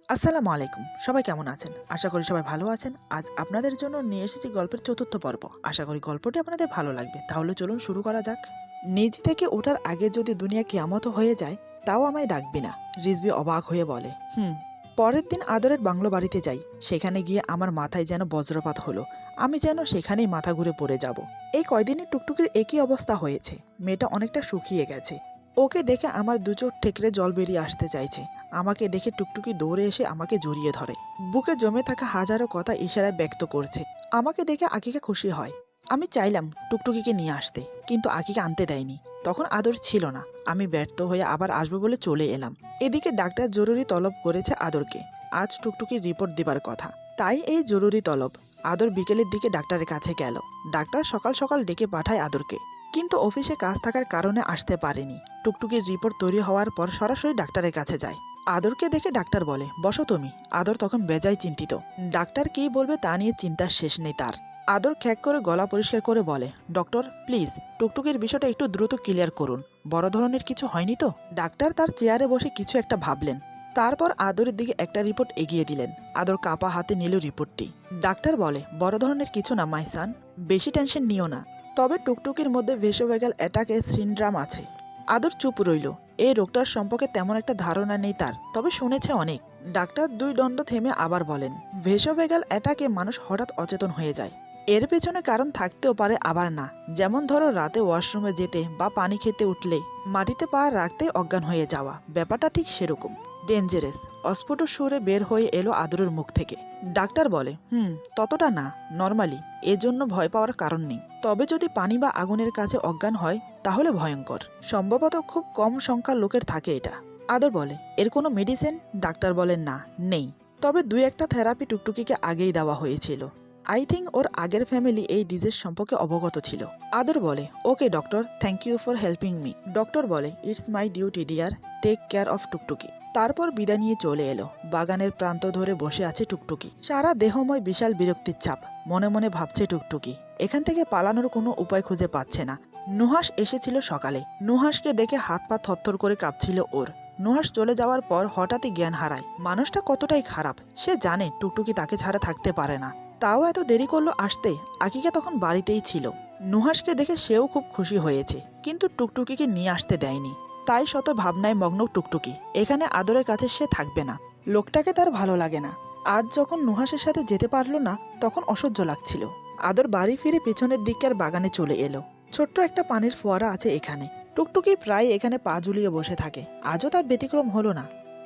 আসসালামু আলাইকুম। সবাই কেমন আছেন? আশা করি সবাই ভালো আছেন। আজ আপনাদের জন্য নিয়ে এসেছি গল্পের ৪র্থ পর্ব। আশা করি গল্পটি আপনাদের ভালো লাগবে। তাহলে চলুন শুরু করা যাক। নিজ থেকে ওঠার আগে যদি দুনিয়া কিয়ামত হয়ে যায়, তাও আমায় ডাকবি না। রিজভী অবাক হয়ে বলে, হুম। পরের দিন আদরের বাংলো বাড়িতে যাই। সেখানে গিয়ে আমার মাথায় যেন বজ্রপাত হলো। আমি যেন সেখানেই মাথা ঘুরে পড়ে যাব। এই কয়দিনে টুকটুকির একই অবস্থা হয়েছে। মেয়েটা অনেকটা শুকিয়ে গেছে। ওকে দেখে আমার দু চোখ ঠেকরে জল বেরিয়ে আসতে চাইছে। আমাকে দেখে টুকটুকি দৌড়ে এসে আমাকে জড়িয়ে ধরে। বুকে জমে থাকা হাজারো কথা ইশারায় ব্যক্ত করছে। আমাকে দেখে আকিকা খুশি হয়। আমি চাইলাম টুকটুকিকে নিয়ে আসতে, কিন্তু আকিকা আনতে দেয়নি। তখন আদর ছিল না। আমি ব্যর্থ হয়ে আবার আসবো বলে চলে এলাম। এদিকে ডাক্তার জরুরি তলব করেছে আদরকে। আজ টুকটুকির রিপোর্ট দিবার কথা। তাই এই জরুরি তলব। আদর বিকেলের দিকে ডাক্তারের কাছে গেল। ডাক্তার সকাল সকাল ডেকে পাঠায় আদরকে। কিন্তু অফিসে কাজ থাকার কারণে আসতে পারেনি। টুকটুকির রিপোর্ট তৈরি হওয়ার পর সরাসরি ডাক্তারের কাছে যায়। আদরকে দেখে ডাক্তার বলে, বসো তুমি। আদর তখন বেজায় চিন্তিত। ডাক্তার কী বলবে তা নিয়ে চিন্তার শেষ নেই তার। আদর খ্যাক করে গলা পরিষ্কার করে বলে, ডক্টর প্লিজ টুকটুকির বিষয়টা একটু দ্রুত ক্লিয়ার করুন। বড় ধরনের কিছু হয়নি তো? ডাক্তার তার চেয়ারে বসে কিছু একটা ভাবলেন। তারপর আদরের দিকে একটা রিপোর্ট এগিয়ে দিলেন। আদর কাপা হাতে নিল রিপোর্টটি। ডাক্তার বলে, বড় ধরনের কিছু না মাই সান, বেশি টেনশন নিও না। তবে টুকটুকির মধ্যে ভেসোভেগাল অ্যাটাক সিনড্রাম আছে। আদর চুপ রইল। এই রোগটার সম্পর্কে তেমন একটা ধারণা নেই তার, তবে শুনেছে অনেক। ডাক্তার দুই দণ্ড থেমে আবার বলেন, ভেসোভেগাল অ্যাটাকে মানুষ হঠাৎ অচেতন হয়ে যায়। এর পেছনে কারণ থাকতেও পারে, আবার না। যেমন ধরো রাতে ওয়াশরুমে যেতে বা পানি খেতে উঠলে মাটিতে পা রাখতে অজ্ঞান হয়ে যাওয়া, ব্যাপারটা ঠিক সেরকম ডেঞ্জারাস। অস্ফুট সুরে বের হয়ে এলো আদরের মুখ থেকে। ডাক্তার বলে, ততটা না, নর্মালি। এজন্য ভয় পাওয়ার কারণ নেই। তবে যদি পানি বা আগুনের কাছে অজ্ঞান হয় তাহলে ভয়ঙ্কর। সম্ভবত খুব কম সংখ্যার লোকের থাকে এটা। আদর বলে, এর কোনো মেডিসিন? ডাক্তার বলেন, না, নেই। তবে দুই একটা থেরাপি টুকটুকিকে আগেই দেওয়া হয়েছিল। আই থিঙ্ক ওর আগের ফ্যামিলি এই ডিজিজ সম্পর্কে অবগত ছিল। আদর বলে, okay doctor, thank you for helping me. Doctor বলে, it's my duty dear, take care of Tuktuki. তারপর বিদায় নিয়ে চলে এলো। বাগানের প্রান্ত ধরে বসে আছে টুকটুকি। সারা দেহময় বিশাল বিরক্তির ছাপ। মনে মনে ভাবছে টুকটুকি, এখান থেকে পালানোর কোনো উপায় খুঁজে পাচ্ছে না। নুহাস এসেছিল সকালে। নুহাসকে দেখে হাত পা থরথর করে কাঁপছিল ওর। নুহাস চলে যাওয়ার পর হঠাৎই জ্ঞান হারায়। মানুষটা কতটাই খারাপ সে জানে। টুকটুকি তাকে ছাড়া থাকতে পারে না। তাও এত দেরি করলো আসতে। আকিকা তখন বাড়িতেই ছিল। নুহাসকে দেখে সেও খুব খুশি হয়েছে, কিন্তু টুকটুকিকে নিয়ে আসতে দেয়নি। তাই শত ভাবনায় মগ্ন টুকটুকি। এখানে আদরের কাছে সে থাকবে না। লোকটাকে তার ভালো লাগে না। আজ যখন নুহাসের সাথে যেতে পারলো না, তখন অসহ্য লাগছিল। আদর বাড়ি ফিরে পেছনের দিককার বাগানে চলে এলো। ছোট্ট একটা পানির ফোয়ারা আছে এখানে। টুকটুকি প্রায় এখানে পা ঝুলিয়ে বসে থাকে। আজও তার ব্যতিক্রম হলো না।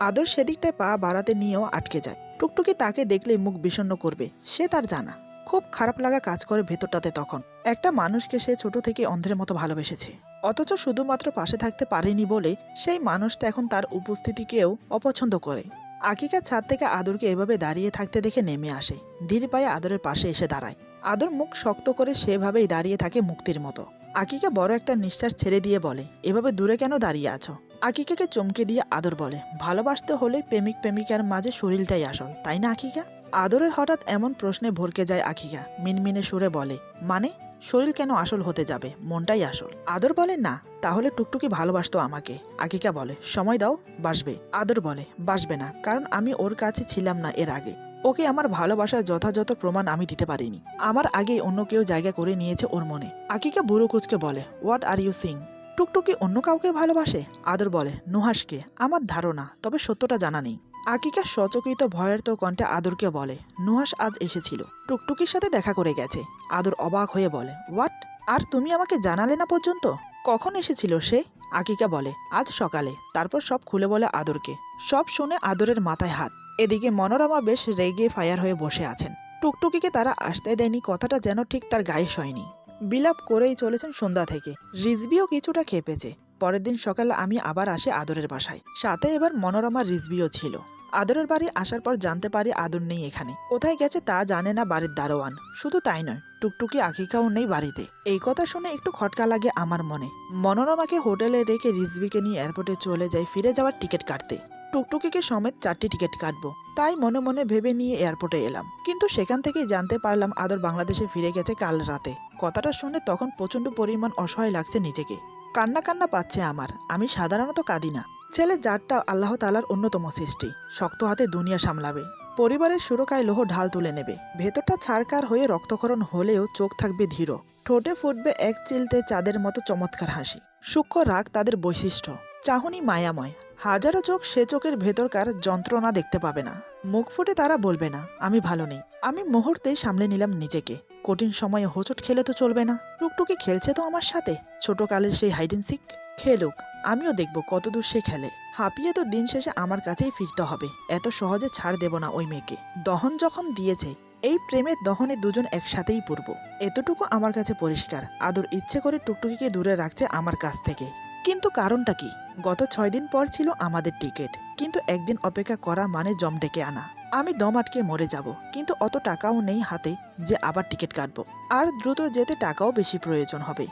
আদর সেদিকটায় পা বাড়াতে নিয়েও আটকে যায়। টুকটুকি তাকে দেখলে মুখ বিষণ্ণ করবে, সে তার জানা। খুব খারাপ লাগা কাজ করে ভেতরটাতে তখন। একটা মানুষকে সে ছোট থেকে অন্ধের মতো ভালোবেসেছে, অথচ শুধুমাত্র পাশে থাকতে পারেনি বলে সেই মানুষটা এখন তার উপস্থিতিকেও অপছন্দ করে। আকিকা ছাদ থেকে আদরকে এভাবে দাঁড়িয়ে থাকতে দেখে নেমে আসে। ধীর পায়ে আদরের পাশে এসে দাঁড়ায়। আদর মুখ শক্ত করে সেভাবেই দাঁড়িয়ে থাকে মুক্তির মতো। আকিকা বড় একটা নিঃশ্বাস ছেড়ে দিয়ে বলে, এভাবে দূরে কেন দাঁড়িয়ে আছো? আকিকাকে চমকে দিয়ে আদর বলে, ভালোবাসতে হলে প্রেমিক প্রেমিকার মাঝে শরীরটাই আসল, তাই না আকিকা? আদরের হঠাৎ এমন প্রশ্নে ভরকে যায় আকিকা। মিনমিনে সুরে বলে, মানে? শরীর কেন আসল হতে যাবে? মনটাই আসল। আদর বলে, না, তাহলে টুকটুকি ভালোবাসতো আমাকে। আকিকা বলে, সময় দাও, বাসবে। আদর বলে, বাসবে না, কারণ আমি ওর কাছে ছিলাম না এর আগে। ওকে আমার ভালোবাসার যথাযথ প্রমাণ আমি দিতে পারিনি। আমার আগেই অন্য কেউ জায়গা করে নিয়েছে ওর মনে। আকিকা বুড়ো কুচকে বলে, হোয়াট আর ইউ সিং? টুকটুকি অন্য কাউকে ভালোবাসে? আদর বলে, নুহাসকে। আমার ধারণা, তবে সত্যটা জানা নেই। আকিকা সচকিত ভয়ের তো কণ্ঠে আদরকে বলে, নুহাস আজ এসেছিল, টুকটুকির সাথে দেখা করে গেছে। আদর অবাক হয়ে বলে, হোয়াট? আর তুমি আমাকে জানালে না পর্যন্ত? কখন এসেছিল সে? আকিকা বলে, আজ সকালে। তারপর সব খুলে বলে আদরকে। সব শুনে আদরের মাথায় হাত। এদিকে মনোরমা বেশ রেগে ফায়ার হয়ে বসে আছেন। টুকটুকিকে তারা আসতে দেয়নি কথাটা যেন ঠিক তার গায়ে সয়নি। বিলাপ করেই চলেছেন সন্ধ্যা থেকে। রিজবিও কিছুটা খেপেছে। পরের দিন সকালে আমি আবার আসি আদরের বাসায়। সাথে এবার মনোরমা রিজবিও ছিল। আদরের বাড়ি আসার পর জানতে পারি আদর নেই এখানে। কোথায় গেছে তা জানে না বাড়ির দারোয়ান। শুধু তাই নয়, টুকটুকি আকিকাও নেই বাড়িতে। এই কথা শুনে একটু খটকা লাগে আমার মনে। মনোরমাকে হোটেলে রেখে রিজবিকে নিয়ে এয়ারপোর্টে চলে যাই ফিরে যাওয়ার টিকিট কাটতে। টুকটুকিকে সমেত 4টি টিকিট কাটবো। তাই মনে মনে ভেবে নিয়ে এয়ারপোর্টে এলাম। কিন্তু সেখান থেকেই জানতে পারলাম আদর বাংলাদেশে ফিরে গেছে কাল রাতে। কথাটা শুনে তখন প্রচন্ড পরিমাণ অসহায় লাগছে নিজেকে। কান্না কান্না পাচ্ছে আমার। আমি সাধারণত কাঁদি না। ছেলে জাতটা আল্লাহ তাআলার অন্যতম সৃষ্টি, শক্ত হাতে দুনিয়া সামলাবে, পরিবারের সুরকায় লোহ ঢাল তুলে নেবে, ভেতরটা ছাড়কার হয়ে রক্তক্ষরণ হলেও চোখ থাকবে ধীর, ঠোঁটে ফুটবে এক চিলতে চাঁদের মতো চমৎকার হাসি, সূক্ষ্ম রাগ তাদের বৈশিষ্ট্য, চাহনি মায়াময়, হাজারো চোখ সে চোখের ভেতরকার যন্ত্রণা দেখতে পাবে না, মুখ ফুটে তারা বলবে না আমি ভালো নেই। আমি মুহূর্তেই সামলে নিলাম নিজেকে, কঠিন সময়ে হোঁচট খেলে তো চলবে না। টুকটুকি খেলছে তো আমার সাথে, ছোটকালের সেই হাইড অ্যান্ড সিক, খেলুক, আমিও দেখব কতদূর সে খেলে। হাঁপিয়ে তো দিন শেষে আমার কাছেই ফিরতে হবে, এত সহজে ছাড় দেব না ওই মেয়েকে। দহন যখন দিয়েছে, এই প্রেমের দহনে দুজন একসাথেই পড়ব, এতটুকু আমার কাছে পরিষ্কার। আদর ইচ্ছে করে টুকটুকিকে দূরে রাখছে আমার কাছ থেকে, কিন্তু কারণটা কি? গত 6 দিন পর ছিল আমাদের টিকিট, কিন্তু একদিন অপেক্ষা করা মানে জম ডেকে আনা। আমি দম আটকে মরে যাব, কিন্তু অত টাকাও নেই হাতে যে আবার টিকিট কাটবো। আর দ্রুত যেতে টাকাও বেশি প্রয়োজন হবে।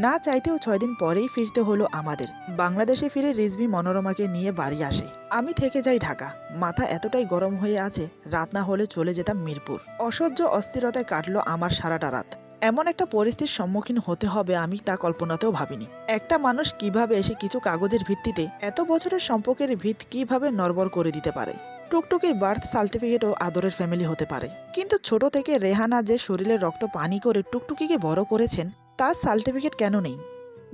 না চাইতেও 6 দিন পরেই ফিরতে হলো আমাদের। বাংলাদেশে ফিরে রিজভী মনোরমাকে নিয়ে বাড়ি আসে, আমি থেকে যাই ঢাকা। মাথা এতটাই গরম হয়ে আছে, রাত না হলে চলে যেতাম মিরপুর। অসহ্য অস্থিরতায় কাটলো আমার সারাটা রাত। এমন একটা পরিস্থিতির সম্মুখীন হতে হবে আমি তা কল্পনাতেও ভাবিনি। একটা মানুষ কিভাবে এসে কিছু কাগজের ভিত্তিতে এত বছরের সম্পর্কের ভিত কিভাবে নড়বড় করে দিতে পারে। টুকটুকির বার্থ সার্টিফিকেটও আদরের ফ্যামিলি হতে পারে, কিন্তু ছোট থেকে রেহানা যে শরীরের রক্ত পানি করে টুকটুকিকে বড় করেছেন, তার সার্টিফিকেট কেন নেই?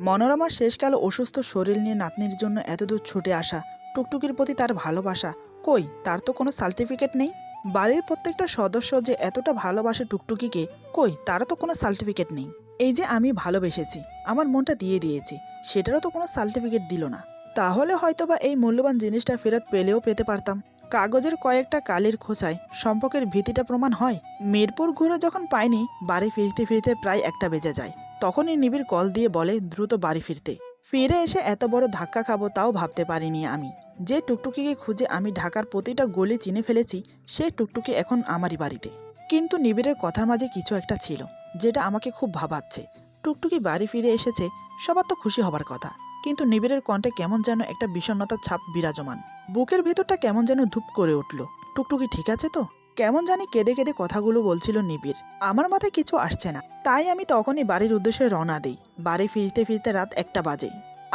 মনোরমার শেষকালে অসুস্থ শরীর নিয়ে নাতনির জন্য এতদূর ছুটে আসা, টুকটুকির প্রতি তার ভালোবাসা, কই তার তো কোনো সার্টিফিকেট নেই। বাড়ির প্রত্যেকটা সদস্য যে এতটা ভালোবাসে টুকটুকিকে, কই তারও তো কোনো সার্টিফিকেট নেই। এই যে আমি ভালোবেসেছি, আমার মনটা দিয়ে দিয়েছি, সেটারও তো কোনো সার্টিফিকেট দিল না। তাহলে হয়তোবা এই মূল্যবান জিনিসটা ফেরত পেলেও পেতে পারতাম। কাগজের কয়েকটা কালির খোঁচায় সম্পর্কের ভীতিটা প্রমাণ হয়। মিরপুর ঘুরে যখন পাইনি, বাড়ি ফিরতে ফিরতে প্রায় 1টা বেজে যায়। তখনই নিবিড় কল দিয়ে বলে দ্রুত বাড়ি ফিরতে। ফিরে এসে এত বড় ধাক্কা খাবো তাও ভাবতে পারিনি আমি। যে টুকটুকিকে খুঁজে আমি ঢাকার প্রতিটা গলি চিনে ফেলেছি, সে টুকটুকি এখন আমারই বাড়িতে। কিন্তু নিবিড়ের কথার মাঝে কিছু একটা ছিল, যেটা আমাকে খুব ভাবাচ্ছে। টুকটুকি বাড়ি ফিরে এসেছে, সবার তো খুশি হবার কথা, কিন্তু নিবিড়ের কণ্ঠে কেমন যেন একটা বিষণ্ণতার ছাপ বিরাজমান। বুকের ভেতরটা কেমন যেন ধূপ করে উঠল। টুকটুকি ঠিক আছে তো? কেমন জানি কেঁদে কেঁদে কথাগুলো বলছিল নিবিড়। আমার মাথায় কিছু আসছে না, তাই আমি তখনই বাড়ির উদ্দেশ্যে রওনা দিই। বাড়ি ফিরতে ফিরতে রাত 1টা বাজে।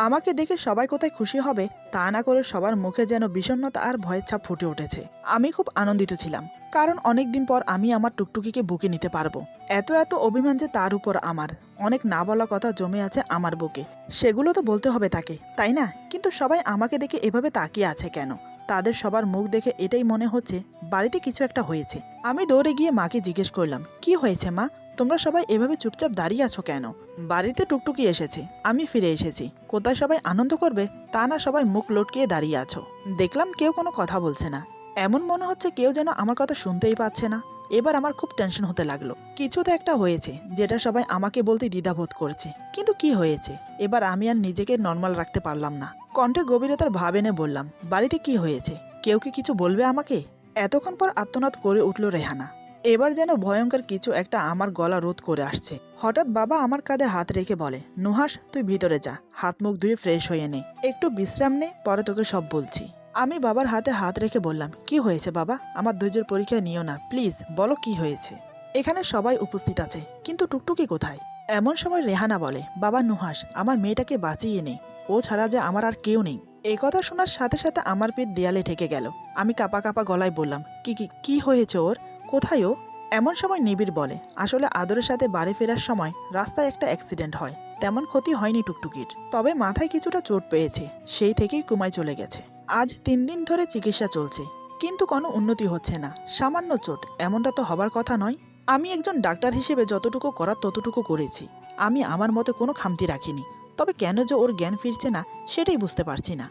আমাকে দেখে সবাই কোথায় খুশি হবে তা না করে সবার মুখে যেন বিষণ্ণতা আর ভয়ের ছাপ ফুটে উঠেছে। আমি খুব আনন্দিত ছিলাম, কারণ অনেকদিন পর আমি আমার টুকটুকিকে বুকে নিতে পারবো। এত এত অভিমান যে তার উপর আমার। অনেক না বলা কথা জমে আছে আমার বুকে, সেগুলো তো বলতে হবে তাকে, তাই না? কিন্তু সবাই আমাকে দেখে এভাবে তাকিয়ে আছে কেন? তাদের সবার মুখ দেখে এটাই মনে হচ্ছে বাড়িতে কিছু একটা হয়েছে। আমি দৌড়ে গিয়ে মাকে জিজ্ঞেস করলাম, কি হয়েছে মা? তোমরা সবাই এভাবে চুপচাপ দাঁড়িয়ে আছো কেন? বাড়িতে টুকটুকি এসেছে, আমি ফিরে এসেছি, কোথায় সবাই আনন্দ করবে তা না, সবাই মুখ লটকিয়ে দাঁড়িয়ে আছো। দেখলাম কেউ কোনো কথা বলছে না, এমন মনে হচ্ছে কেউ যেন আমার কথা শুনতেই পাচ্ছে না। এবার আমার খুব টেনশন হতে লাগলো। কিছু তো একটা হয়েছে, যেটা সবাই আমাকে বলতে দ্বিধাবোধ করছে, কিন্তু কি হয়েছে? এবার আমি আর নিজেকে নর্মাল রাখতে পারলাম না। কণ্ঠে গভীরতার ভাব এনে বললাম, বাড়িতে কি হয়েছে? কেউ কি কিছু বলবে আমাকে? এতক্ষণ পর আত্মনাদ করে উঠল রেহানা। এবার যেন ভয়ঙ্কর কিছু একটা আমার গলা রোধ করে আসছে। হঠাৎ বাবা আমার কাঁধে হাত রেখে বলে, নুহাস তুই ভিতরে যা, হাত মুখ ধুয়ে ফ্রেশ হয়ে নে, একটু বিশ্রাম নে, পরে তোকে সব বলছি। আমি বাবার হাতে হাত রেখে বললাম, কি হয়েছে বাবা? আমার ধৈর্যের পরীক্ষা নিও না প্লিজ, বলো কি হয়েছে। এখানে সবাই উপস্থিত আছে, কিন্তু টুকটুকি কোথায়? এমন সময় রেহানা বলে, বাবা নুহাস, আমার মেয়েটাকে বাঁচিয়ে নে, ও ছাড়া যে আমার আর কেউ নেই। এই কথা শোনার সাথে সাথে আমার পেট দেয়ালে ঠেকে গেল। আমি কাঁপা কাঁপা গলায় বললাম, কি কি কি হয়েছে ওর? কোথায় ও? এমন সময় নিবিড় বলে, আসলে আদরের সাথে বাড়ি ফেরার সময় রাস্তায় একটা অ্যাক্সিডেন্ট হয়, তেমন ক্ষতি হয়নি টুকটুকির, তবে মাথায় কিছুটা চোট পেয়েছে, সেই থেকেই কুমায় চলে গেছে। আজ 3 দিন ধরে চিকিৎসা চলছে, কিন্তু কোনো উন্নতি হচ্ছে না। সামান্য চোট, এমনটা তো হবার কথা নয়। আমি একজন ডাক্তার হিসেবে যতটুকু করার ততটুকু করেছি। আমি আমার মতে কোনো খামতি রাখিনি, তবে কেন যে ওর জ্ঞান ফিরছে না সেটাই বুঝতে পারছি না।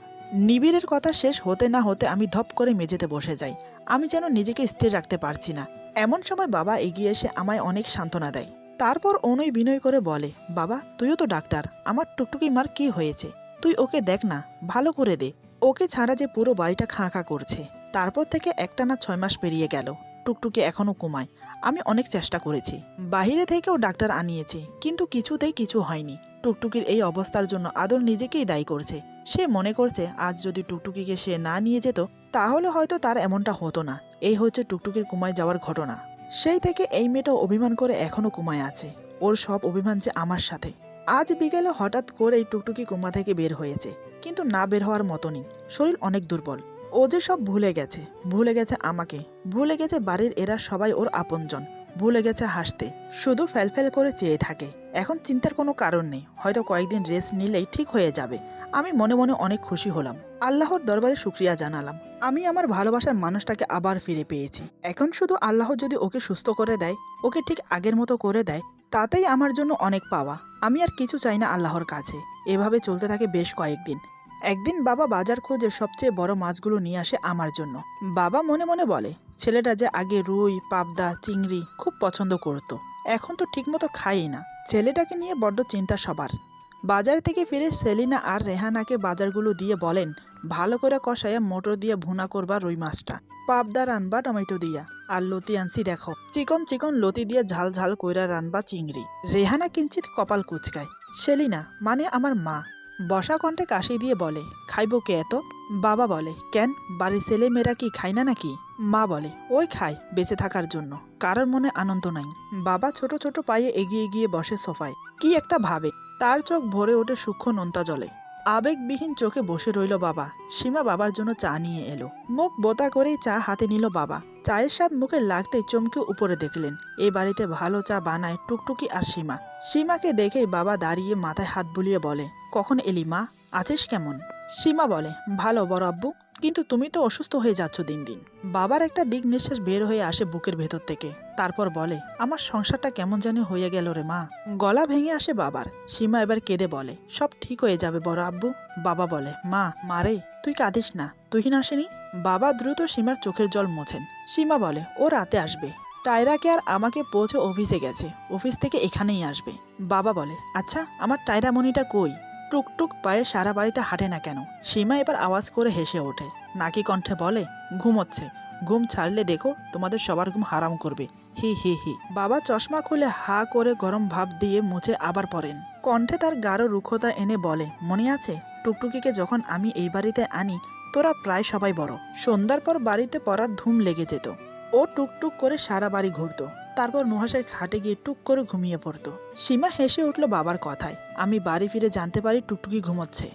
নিবিড়ের কথা শেষ হতে না হতে আমি ধপ করে মেঝেতে বসে যাই। আমি যেন নিজেকে স্থির রাখতে পারছি না। এমন সময় বাবা এগিয়ে এসে আমায় অনেক সান্ত্বনা দেয়। তারপর অনুই বিনয় করে বলে, বাবা তুইও তো ডাক্তার, আমার টুকটুকি মার কি হয়েছে? তুই ওকে দেখ না, ভালো করে দে। ওকে ছাড়া যে পুরো বাড়িটা খাঁ খাঁ করছে। তারপর থেকে একটানা 6 মাস পেরিয়ে গেল, টুকটুকি এখনো ঘুমায়। আমি অনেক চেষ্টা করেছি, বাহিরে থেকেও ডাক্তার আনিয়েছি, কিন্তু কিছুতেই কিছু হয়নি। টুকটুকির এই অবস্থার জন্য আদর নিজেকেই দায়ী করছে। সে মনে করছে আজ যদি টুকটুকিকে সে না নিয়ে যেত তাহলে হয়তো তার এমনটা হতো না। এই হচ্ছে টুকটুকির কুমায় যাওয়ার ঘটনা। সেই থেকে এই মেয়েটা অভিমান করে এখনো কুমায় আছে। ওর সব অভিমান যে আমার সাথে। আজ বিকেলে হঠাৎ করেই টুকটুকি কোমা থেকে বের হয়েছে, কিন্তু না বের হওয়ার মতনই। শরীর অনেক দুর্বল। ও যে সব ভুলে গেছে আমাকে, ভুলে গেছে বাড়ির এরা সবাই ওর আপনজন, ভুলে গেছে হাসতে, শুধু ফ্যালফ্যাল করে চেয়ে থাকে। এখন চিন্তার কোনো কারণ নেই, হয়তো কয়েকদিন রেস্ট নিলেই ঠিক হয়ে যাবে। আমি মনে মনে অনেক খুশি হলাম, আল্লাহর দরবারে শুকরিয়া জানালাম। আমি আমার ভালোবাসার মানুষটাকে আবার ফিরে পেয়েছি। এখন শুধু আল্লাহ যদি ওকে সুস্থ করে দেয়, ওকে ঠিক আগের মতো করে দেয়, তাতেই আমার জন্য অনেক পাওয়া। আমি আর কিছু চাই না আল্লাহর কাছে। এভাবে চলতে থাকে বেশ কয়েকদিন। একদিন বাবা বাজার খুঁজে সবচেয়ে বড় মাছগুলো নিয়ে আসে আমার জন্য। বাবা মনে মনে বলে, ছেলেটা যে আগে রুই, পাবদা, চিংড়ি খুব পছন্দ করত, এখন তো ঠিকমতো খাই না। ছেলেটাকে নিয়ে বড্ড চিন্তা সবার। বাজার থেকে ফিরে সেলিনা আর রেহানাকে বাজারগুলো দিয়ে বলেন, ভালো করে কষাইয়া মোটর দিয়ে ভুনা করবা রুই মাছটা, পাবদা রানবা টমেটো দিয়া, আর লতি আনছি দেখো, চিকন চিকন লতি দিয়ে ঝাল ঝাল কইরা রানবা চিংড়ি। রেহানা কিঞ্চিত কপাল কুচকায়। সেলিনা মানে আমার মা বসা কণ্ঠে কাশি দিয়ে বলে, খাইব কে এত? বাবা বলে, কেন, বাড়ির ছেলে মেয়েরা কি খায় না নাকি? মা বলে, ওই খায় বেঁচে থাকার জন্য, কারোর মনে আনন্দ নাই। বাবা ছোট ছোট পায়ে এগিয়ে গিয়ে বসে সোফায়, কি একটা ভাবে। তার চোখ ভরে ওঠে সূক্ষ্ম নোনতা জলে। আবেগবিহীন চোখে বসে রইল বাবা। সীমা বাবার জন্য চা নিয়ে এলো। মুখ বোতা করেই চা হাতে নিল বাবা। চায়ের স্বাদ মুখে লাগতেই চমকে উপরে দেখলেন, এই বাড়িতে ভালো চা বানায় টুকটুকি আর সীমা। সীমাকে দেখেই বাবা দাঁড়িয়ে মাথায় হাত বুলিয়ে বলে, কখন এলি মা, আছিস কেমন? সীমা বলে, ভালো বড় আব্বু, কিন্তু তুমি তো অসুস্থ হয়ে যাচ্ছ দিন দিন। বাবার একটা দিক নিঃশ্বাস বের হয়ে আসে বুকের ভেতর থেকে। তারপর বলে, আমার সংসারটা কেমন জানি হয়ে গেল রে মা। গলা ভেঙে আসে বাবার। সীমা এবার কেঁদে বলে, সব ঠিক হয়ে যাবে বড় আব্বু। বাবা বলে, মা মারে তুই কাঁদিস না, তুহিন আসেনি? বাবা দ্রুত সীমার চোখের জল মোছেন। সীমা বলে, ও রাতে আসবে, টায়রাকে আর আমাকে পৌঁছে অফিসে গেছে, অফিস থেকে এখানেই আসবে। বাবা বলে, আচ্ছা আমার টায়রা মনিটা কই? টুকটুক পায়ে সারা বাড়িতে হাঁটে না কেন? সীমা এবার আওয়াজ করে হেসে ওঠে। নাকি কণ্ঠে বলে, ঘুমোচ্ছে, ঘুম ছাড়লে দেখো তোমাদের সবার ঘুম হারাম করবে, হি হি হি। বাবা চশমা খুলে হা করে গরম ভাব দিয়ে মুছে আবার পড়েন। কণ্ঠে তার গাঢ় রুক্ষতা এনে বলে, মনে আছে টুকটুকিকে যখন আমি এই বাড়িতে আনি, তোরা প্রায় সবাই বড়। সন্ধ্যার পর বাড়িতে পড়ার ধুম লেগে যেত। ও টুকটুক করে সারা বাড়ি ঘুরতো, তারপর নুহাসের খাটে গিয়ে টুক করে ঘুমিয়ে পড়তো। সীমা হেসে উঠল বাবার কথায়। আমি বাড়ি ফিরে জানতে পারি টুকটুকি ঘুমোচ্ছে।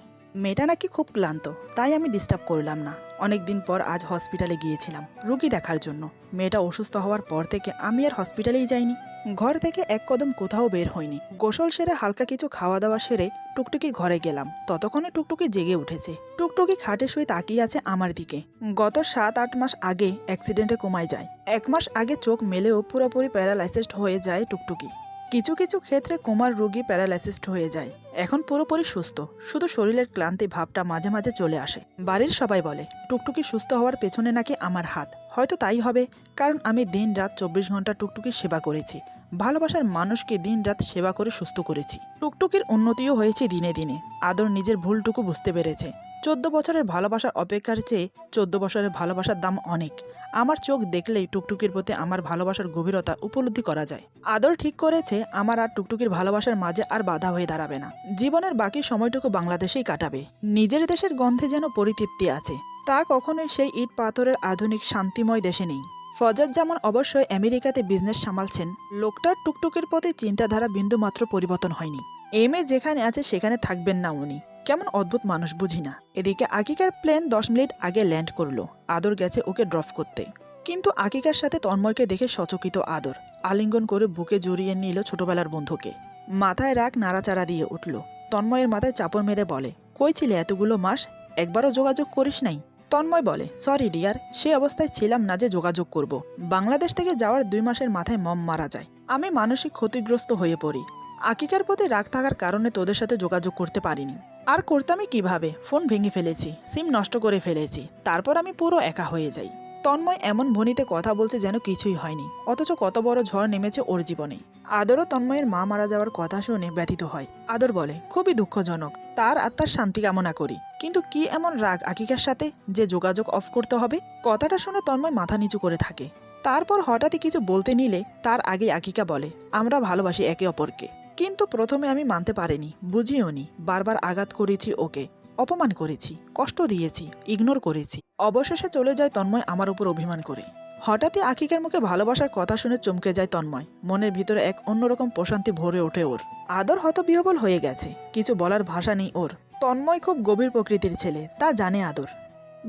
মেয়েটা নাকি খুব ক্লান্ত, তাই আমি ডিস্টার্ব করলাম না। অনেকদিন পর আজ হসপিটালে গিয়েছিলাম রুগী দেখার জন্য। মেয়েটা অসুস্থ হওয়ার পর থেকে আমি আর হসপিটালেই যাইনি। ঘর থেকে এক কদম কোথাও বের হয়নি। গোসল সেরে হালকা কিছু খাওয়া দাওয়া সেরে টুকটুকির ঘরে গেলাম। ততক্ষণে টুকটুকি জেগে উঠেছে। টুকটুকি খাটে শুয়ে তাকিয়ে আছে আমার দিকে। গত 7-8 মাস আগে অ্যাক্সিডেন্টে কমায় যায়। 1 মাস আগে চোখ মেলেও পুরোপুরি প্যারালাইসিসড হয়ে যায় টুকটুকি। কিছু কিছু ক্ষেত্রে কোমার রোগী প্যারালাইসিসড হয়ে যায়। এখন পুরোপুরি সুস্থ, শুধু শরীরের ক্লান্তি ভাবটা মাঝে মাঝে চলে আসে। বাড়ির সবাই বলে টুকটুকি সুস্থ হওয়ার পেছনে নাকি আমার হাত। হয়তো তাই হবে, কারণ আমি দিন রাত 24 ঘন্টা টুকটুকির সেবা করেছি। ভালোবাসার মানুষকে দিন রাত সেবা করে সুস্থ করেছি। টুকটুকির উন্নতিও হয়েছে দিনে দিনে। আদর নিজের ভুলটুকু বুঝতে পেরেছে। 14 বছরের ভালোবাসার অপেক্ষার চেয়ে 14 বছরের ভালোবাসার দাম অনেক। আমার চোখ দেখলেই টুকটুকির প্রতি আমার ভালোবাসার গভীরতা উপলব্ধি করা যায়। আদর ঠিক করেছে আমার আর টুকটুকির ভালোবাসার মাঝে আর বাধা হয়ে দাঁড়াবে না। জীবনের বাকি সময়টুকু বাংলাদেশেই কাটাবে। নিজের দেশের গন্ধে যেন পরিতৃপ্তি আছে। তা কখনোই সেই ইট পাথরের আধুনিক শান্তিময় দেশে নেই। ফজর যেমন অবশ্যই আমেরিকাতে বিজনেস সামালছেন, লোকটার টুকটুকির প্রতি চিন্তাধারা বিন্দুমাত্র পরিবর্তন হয়নি। এমএ যেখানে আছে সেখানে থাকবেন না উনি। কেমন অদ্ভুত মানুষ বুঝি না। এদিকে আকিকার প্লেন 10 মিনিট আগে ল্যান্ড করলো। আদর গেছে ওকে ড্রপ করতে, কিন্তু আকিকার সাথে তন্ময়কে দেখে সচকিত আদর। আলিঙ্গন করে বুকে জড়িয়ে নিল ছোটবেলার বন্ধুকে। মাথায় রাগ নাড়াচাড়া দিয়ে উঠল। তন্ময়ের মাথায় চাপড় মেরে বলে, কই ছিলে এতগুলো মাস, একবারও যোগাযোগ করিস নাই? তন্ময় বলে, সরি ডিয়ার, সে অবস্থায় ছিলাম না যে যোগাযোগ করব। বাংলাদেশ থেকে যাওয়ার 2 মাসের মাথায় মম মারা যায়। আমি মানসিক ক্ষতিগ্রস্ত হয়ে পড়ি। আকিকার প্রতি রাগ থাকার কারণে তোদের সাথে যোগাযোগ করতে পারিনি। আর করতামই কিভাবে? ফোন ভেঙে ফেলেছি, সিম নষ্ট করে ফেলেছি, তারপর আমি পুরো একা হয়ে যাই। তন্ময় এমন ভনিতে কথা বলছে যেন কিছুই হয়নি, অথচ কত বড় ঝড় নেমেছে ওর জীবনে। আদরও তন্ময়ের মা মারা যাওয়ার কথা শুনে ব্যথিত হয়। আদর বলে, খুবই দুঃখজনক, তার আত্মার শান্তি কামনা করি। কিন্তু কি এমন রাগ আকিকার সাথে যে যোগাযোগ অফ করতে হবে? কথাটা শুনে তন্ময় মাথা নিচু করে থাকে। তারপর হঠাৎই কিছু বলতে নিলে তার আগে আকিকা বলে, আমরা ভালোবাসি একে অপরকে। কিন্তু প্রথমে আমি মানতে পারিনি, বুঝিও নি। বারবার আঘাত করেছি ওকে, অপমান করেছি, কষ্ট দিয়েছি, ইগনোর করেছি। অবশেষে চলে যায় তন্ময় আমার উপর অভিমান করে। হঠাৎই আকিকার মুখে ভালোবাসার কথা শুনে চমকে যায় তন্ময়। মনের ভিতরে এক অন্যরকম প্রশান্তি ভরে ওঠে ওর। আদর হতবিহ্বল হয়ে গেছে, কিছু বলার ভাষা নেই ওর। তন্ময় খুব গভীর প্রকৃতির ছেলে, তা জানে আদর,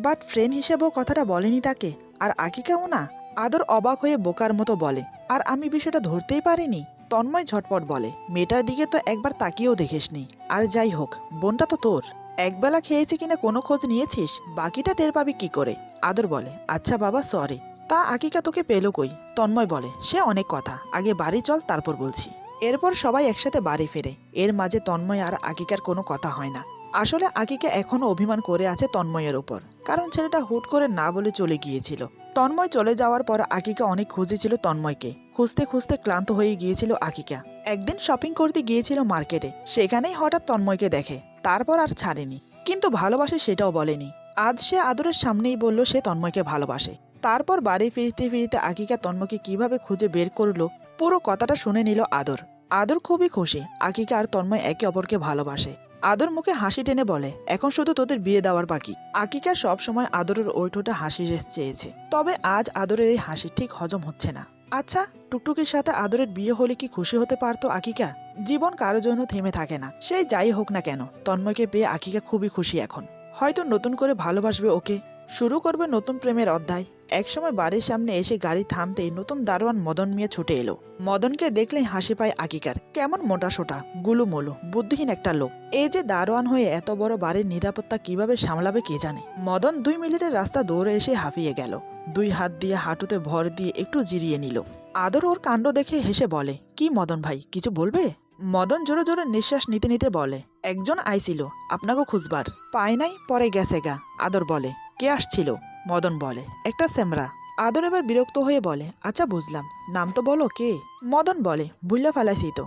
বাট ফ্রেন্ড হিসেবেও কথাটা বলেনি তাকে। আর আকিকাও না। আদর অবাক হয়ে বোকার মতো বলে, আর আমি বিষয়টা ধরতেই পারিনি। তন্ময় ঝটপট বলে, মেয়েটার দিকে তো একবার তাকিয়েও দেখিসনি। আর যাই হোক, বোনটা তো তোর। একবেলা খেয়েছে কিনা কোনো খোঁজ নিয়েছিস? বাকিটা টের পাবি কি করে? আদর বলে, আচ্ছা বাবা, সরি। তা আকিকা তোকে পেলো কই? তন্ময় বলে, সে অনেক কথা, আগে বাড়ি চল, তারপর বলছি। এরপর সবাই একসাথে বাড়ি ফেরে। এর মাঝে তন্ময় আর আকিকার কোনো কথা হয় না। আসলে আকিকা এখনো অভিমান করে আছে তন্ময়ের ওপর, কারণ ছেলেটা হুট করে না বলে চলে গিয়েছিল। তন্ময় চলে যাওয়ার পর আকিকা অনেক খুঁজেছিল তন্ময়কে। খুঁজতে খুঁজতে ক্লান্ত হয়ে গিয়েছিল আকিকা। একদিন শপিং করতে গিয়েছিল মার্কেটে, সেখানেই হঠাৎ তন্ময়কে দেখে। তারপর আর ছাড়েনি, কিন্তু ভালোবাসে সেটাও বলেনি। আজ সে আদরের সামনেই বলল সে তন্ময়কে ভালোবাসে। তারপর বাড়ি ফিরতে ফিরতে আকিকা তন্ময়কে কিভাবে খুঁজে বের করলো পুরো কথাটা শুনে নিল আদর। আদর খুবই খুশি আকিকা আর তন্ময় একে অপরকে ভালোবাসে। আদর মুখে হাসি টেনে বলে, এখন শুধু তোদের বিয়ে দেওয়ার বাকি। আকিকা সব সময় আদরের ওই ঠোঁটে হাসি রেস চেয়েছে, তবে আজ আদরের এই হাসি ঠিক হজম হচ্ছে না। আচ্ছা, টুকটুকির সাথে আদরের বিয়ে হলে কি খুশি হতে পারতো আকিকা? জীবন কারোর জন্য থেমে থাকে না, সেই যাই হোক না কেন। তন্ময়কে পেয়ে আকিকা খুবই খুশি এখন। হয়তো নতুন করে ভালোবাসবে ওকে, শুরু করবে নতুন প্রেমের অধ্যায়। একসময় বাড়ির সামনে এসে গাড়ি থামতেই নতুন দারোয়ান মদন মিয়া ছুটে এলো। মদনকে দেখলেই হাসি পায় আকিকার। কেমন মোটাসোটা, গুলুমুলু, বুদ্ধিহীন একটা লোক। এই যে দারোয়ান হয়ে এত বড় বাড়ির নিরাপত্তা কিভাবে সামলাবে কে জানে। মদন 2 মিনিটের রাস্তা দৌড়ে এসে হাঁপিয়ে গেল। 2 হাত দিয়ে হাঁটুতে ভর দিয়ে একটু জিরিয়ে নিল। আদর ওর কাণ্ড দেখে হেসে বলে, কি মদন ভাই, কিছু বলবে? মদন জোরে জোরে নিঃশ্বাস নিতে নিতে বলে, একজন আইছিল আপনাকে খুঁজবার, পায় নাই, পরে গেছে গা। আদর বলে, কে আসছিল? মদন বলে, একটা সেমরা। আদর এবার বিরক্ত হয়ে বলে, আচ্ছা বুঝলাম, নাম তো বলো কে? মদন বলে, ভুল্লা ফেলাইছি তো।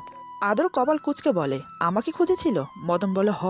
আদর কপাল কুঁচকে বলে, আমাকে খুঁজেছিল? মদন বলে, হ।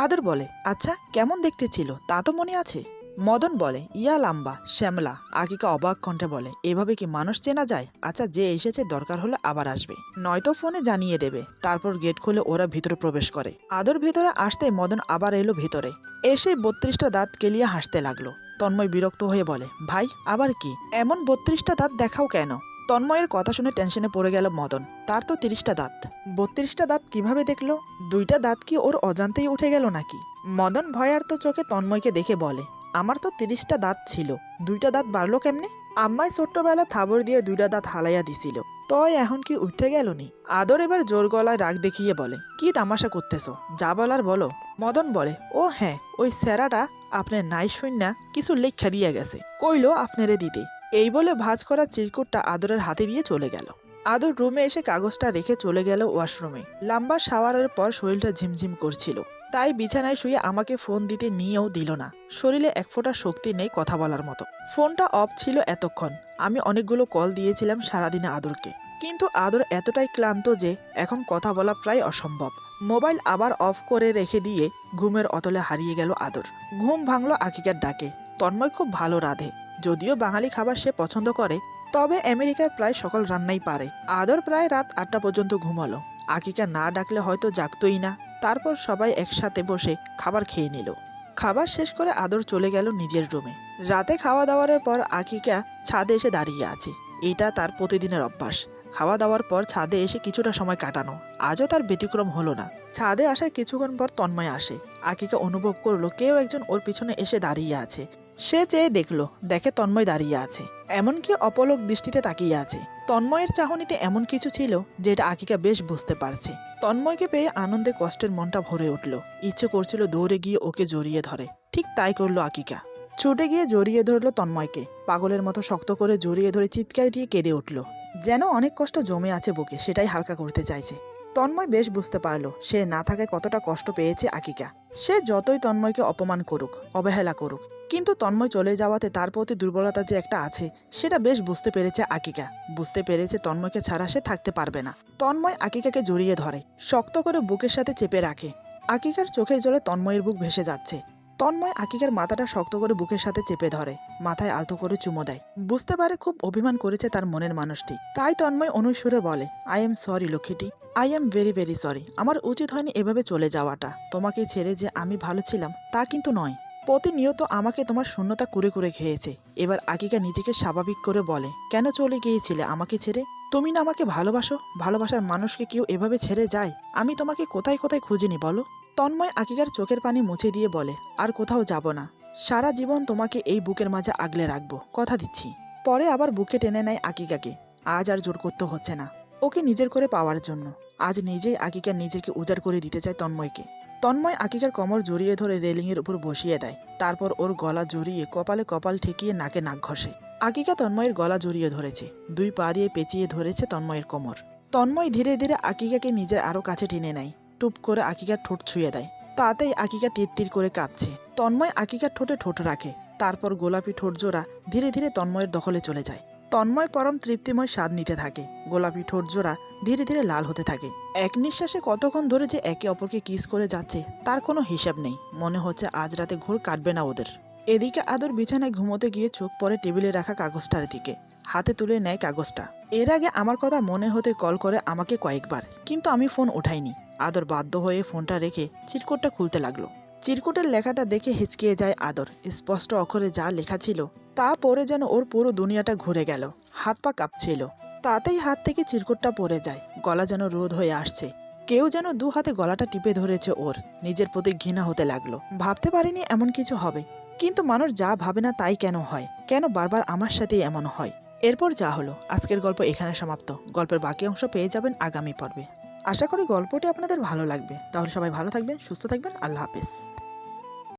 আদর বলে, আচ্ছা কেমন দেখতে ছিল তা তো মনে আছে? মদন বলে, ইয়া লাম্বা, শ্যামলা। আকিকা অবাক কণ্ঠে বলে, এভাবে কি মানুষ চেনা যায়? আচ্ছা, যে এসেছে দরকার হলে আবার আসবে, নয়তো ফোনে জানিয়ে দেবে। তারপর গেট খুলে ওরা ভিতরে প্রবেশ করে। আদর ভিতরে আসতে মদন আবার এলো ভিতরে। এসে 32টা দাঁত কেলিয়ে হাসতে লাগলো। তন্ময় বিরক্ত হয়ে বলে, ভাই আবার কি? এমন 32টা দাঁত দেখাও কেন? তন্ময়ের কথা শুনে টেনশনে পড়ে গেল মদন। তার তো 30টা দাঁত, 32টা দাঁত কিভাবে দেখলো? 2টা দাঁত কি ওর অজান্তেই উঠে গেল নাকি? মদন ভয়ার্ত চোখে তন্ময়কে দেখে বলে, আমার তো 30টা দাঁত ছিল, 2টা দাঁত বাড়লো কেমনে? আম্মাই ছোট্টবেলা থাবর দিয়ে 2টা দাঁত হালাইয়া দিছিল, তয় এখন কি উঠে গেল নি? আদর এবার জোর গলায় রাগ দেখিয়ে বলে, কি তামাশা করতেছো, যা বলার বলো। মদন বলে, ও হ্যাঁ, ওই স্যারাটা আপনার নাই শূন্য কিছু লেখা দিয়ে গেছে, কইলো আপনারে দিতে। এই বলে ভাঁজ করা চিরকুটটা আদরের হাতে দিয়ে চলে গেল। আদর রুমে এসে কাগজটা রেখে চলে গেল ওয়াশরুমে। লম্বা শাওয়ারের পর শরীরটা ঝিমঝিম করছিল, তাই বিছানায় শুয়ে আমাকে ফোন দিতে নিয়েও দিল না। শরীরে এক ফোঁটা শক্তি নেই কথা বলার মতো। ফোনটা অফ ছিল এতক্ষণ। আমি অনেকগুলো কল দিয়েছিলাম সারাদিনে আদরকে, কিন্তু আদর এতটাই ক্লান্ত যে এখন কথা বলা প্রায় অসম্ভব। মোবাইল আবার অফ করে রেখে দিয়ে ঘুমের অতলে হারিয়ে গেল আদর। ঘুম ভাঙলো আকিকার ডাকে। তন্ময় খুব ভালো রাঁধে, যদিও বাঙালি খাবার সে পছন্দ করে, তবে আমেরিকার প্রায় সকল রান্নাই পারে। আদর প্রায় রাত 8টা পর্যন্ত ঘুমালো। আকিকা না ডাকলে হয়তো জাগতই না। তারপর সবাই একসাথে বসে খাবার খেয়ে নিল। খাবার শেষ করে আদর চলে গেল নিজের রুমে। রাতে খাওয়া দাওয়ার পর আকিকা ছাদে এসে দাঁড়িয়ে আছে। এটা তার প্রতিদিনের অভ্যাস, খাওয়া দাওয়ার পর ছাদে এসে কিছুটা সময় কাটানো। আজও তার ব্যতিক্রম হলো না। ছাদে আসার কিছুক্ষণ পর তন্ময় আসে। আকিকা অনুভব করলো কেউ একজন ওর পিছনে এসে দাঁড়িয়ে আছে। সে চেয়ে দেখলো, দেখে তন্ময় দাঁড়িয়ে আছে, এমনকি অপলক দৃষ্টিতে তাকিয়ে আছে। তন্ময়ের চাহনিতে এমন কিছু ছিল যেটা আকিকা বেশ বুঝতে পারছে। তন্ময়কে পেয়ে আনন্দে কষ্টের মনটা ভরে উঠল। ইচ্ছে করছিল দৌড়ে গিয়ে ওকে জড়িয়ে ধরে। ঠিক তাই করলো আকিকা। ছুটে গিয়ে জড়িয়ে ধরলো তন্ময়কে। পাগলের মতো শক্ত করে জড়িয়ে ধরে চিৎকার দিয়ে কেঁদে উঠল, যেন অনেক কষ্ট জমে আছে বুকে, সেটাই হালকা করতে চাইছে। তন্ময় বেশ বুঝতে পারলো সে না থাকায় কতটা কষ্ট পেয়েছে আকিকা। সে যতই তন্ময়কে অপমান করুক, অবহেলা করুক, কিন্তু তন্ময় চলে যাওয়াতে তার প্রতি দুর্বলতা যে একটা আছে সেটা বেশ বুঝতে পেরেছে আকিকা। বুঝতে পেরেছে তন্ময়কে ছাড়া সে থাকতে পারবে না। তন্ময় আকিকাকে জড়িয়ে ধরে, শক্ত করে বুকের সাথে চেপে রাখে। আকিকার চোখের জলে তন্ময়ের বুক ভেসে যাচ্ছে। তন্ময় আকিকার মাথাটা শক্ত করে বুকের সাথে চেপে ধরে, মাথায় আলতো করে চুমো দেয়। বুঝতে পারে খুব অভিমান করেছে তার মনের মানুষটি। তাই তন্ময় অনুস্বরে বলে, আই এম সরি লক্ষ্মীটি, I am very very sorry. আমার উচিত হয়নি এভাবে চলে যাওয়াটা। তোমাকে ছেড়ে যে আমি ভালো ছিলাম তা কিন্তু নয়। প্রতিনিয়ত আমাকে তোমার শূন্যতা কুরে কুরে খেয়েছে। এবার আকিকা নিজেকে স্বাভাবিক করে বলে, কেন চলে গিয়েছিলে আমাকে ছেড়ে? তুমি না আমাকে ভালোবাসো? ভালোবাসার মানুষকে কেউ এভাবে ছেড়ে যায়? আমি তোমাকে কোথায় কোথায় খুঁজিনি বলো? তন্ময় আকিকার চোখের পানি মুছে দিয়ে বলে, আর কোথাও যাব না। সারা জীবন তোমাকে এই বুকের মাঝে আগলে রাখবো, কথা দিচ্ছি। পরে আবার বুকে টেনে নেয় আকিকাকে। আজ আর জোর করতে হচ্ছে না ওকে নিজের করে পাওয়ার জন্য। আজ নিজেই আকিকা নিজেকে উজাড় করে দিতে চায় তন্ময়কে। তন্ময় আকিকার কোমর জড়িয়ে ধরে রেলিংয়ের উপর বসিয়ে দেয়। তারপর ওর গলা জড়িয়ে কপালে কপাল ঠেকিয়ে নাকে নাক ঘষে। আকিকা তন্ময়ের গলা জড়িয়ে ধরেছে, দুই পা দিয়ে পেঁচিয়ে ধরেছে তন্ময়ের কোমর। তন্ময় ধীরে ধীরে আকিকাকে নিজের আরো কাছে টেনে নেয়। টুপ করে আকিকার ঠোঁট ছুঁয়ে দেয়। তাতেই আকিকা তীর করে কাঁপছে। তন্ময় আকিকার ঠোঁটে ঠোঁট রাখে। তারপর গোলাপি ঠোঁট জোড়া ধীরে ধীরে তন্ময়ের দখলে চলে যায়। তন্ময় পরম তৃপ্তিময় স্বাদ নিতে থাকে। গোলাপি ঠোঁট জোড়া ধীরে ধীরে লাল হতে থাকে। এক নিঃশ্বাসে কতক্ষণ ধরে যে একে অপরকে কিস করে যাচ্ছে তার কোনো হিসাব নেই। মনে হচ্ছে আজ রাতে ঘোর কাটবে না ওদের। এদিকে আদর বিছানায় ঘুমোতে গিয়ে চোখ পড়ে টেবিলে রাখা কাগজটার দিকে। হাতে তুলে নেয় কাগজটা। এর আগে আমার কথা মনে হতে কল করে আমাকে কয়েকবার, কিন্তু আমি ফোন উঠাইনি। আদর বাধ্য হয়ে ফোনটা রেখে চিরকুটটা খুলতে লাগলো। চিরকুটের লেখাটা দেখে হিচকিয়ে যায় আদর। স্পষ্ট অক্ষরে যা লেখা ছিল তা পড়ে যেন ওর পুরো দুনিয়াটা ঘুরে গেল। হাত পা কাঁপছিল। তাতেই হাত থেকে চিরকুটটা পড়ে যায়। গলা যেন রোধ হয়ে আসছে। কেউ যেন দু হাতে গলাটা টিপে ধরেছে ওর। নিজের প্রতি ঘৃণা হতে লাগলো। ভাবতে পারিনি এমন কিছু হবে। কিন্তু মানুষ যা ভাবে না তাই কেন হয়? কেন বারবার আমার সাথেই এমন হয়? এরপর যা হলো, আজকের গল্প এখানে সমাপ্ত। গল্পের বাকি অংশ পেয়ে যাবেন আগামী পর্বে। আশা করি গল্পটি আপনাদের ভালো লাগবে। তাহলে সবাই ভালো থাকবেন, সুস্থ থাকবেন। আল্লাহ হাফেজ।